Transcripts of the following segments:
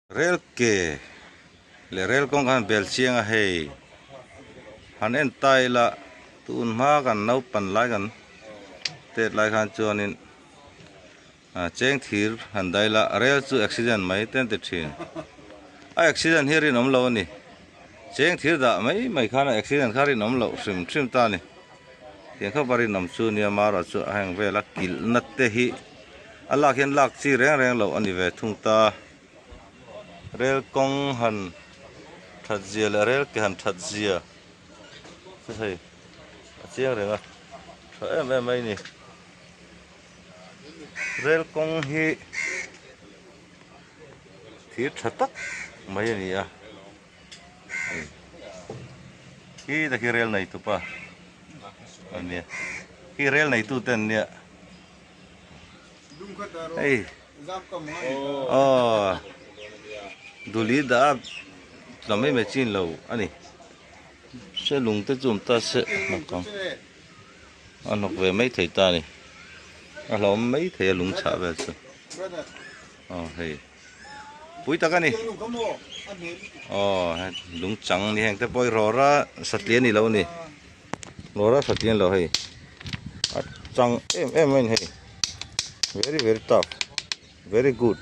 rel ke le rel kong kan bel chiang a hei han en tai la tun ma kan nau pan lai kan tet lai khan chuanin cheng thir han dai la rel chu accident mai ten te thin a accident hirin om lo ni cheng thir da mai khan accident kharin om lo trim ta ni tiang kha bari nam chu ni ma ra chu hang ve la kil nat te hi ala khen lak chi reng lo ani ve thung ta rel kong han thật dìa là rel cái hàn thật dìa thế thầy chiếc này mà sợ em mấy nè rel kong hi thì thật tắc mấy nè à khi cái rel này tụi pa anh nè khi rel này tụi tên nè hey duli đã làm mấy chín lâu anh sẽ lùng tới chúng ta sẽ mặc con anh học về mấy thầy ta này anh làm mấy thầy lùng chả về sự hay bụi ta cái này lùng trắng này hàng tới bôi rò ra sạch liền này lâu này rò ra sạch liền lâu hay trắng em hay very very tough very good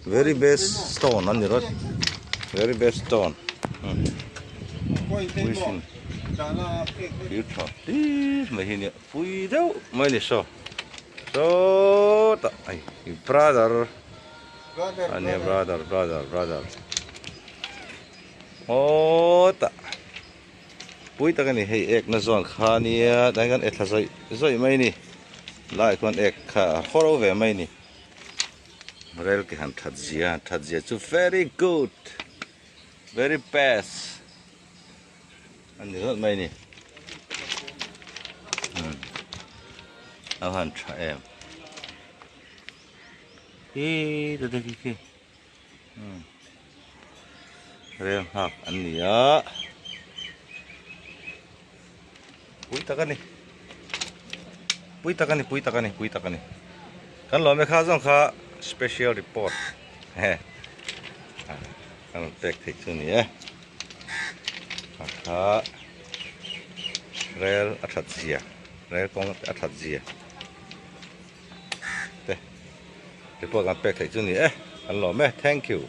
very best stone anh nhớ very best stone. Pui xin. Yếu thọ. Mấy hình pui đâu mấy nè so. So ta ai brother. Anh em brother. Oh ta. Pui ta cái này hay ek na zon kha nia đang gan ek thà rồi mấy nè. Lại con ek kha khoro về mấy nè. Rel cái hàng thật dịa so very good. Very best. Anh nhớ mày nè. Ao hàn trả em. Đây kia. Rem học anh nhớ. Pui ta cái này. Kan lo me kha zong kha special report. He. Kan tek thik chu ni rel athat zia rel kong athat zia te report kan pek thik chu ni kan lo me thank you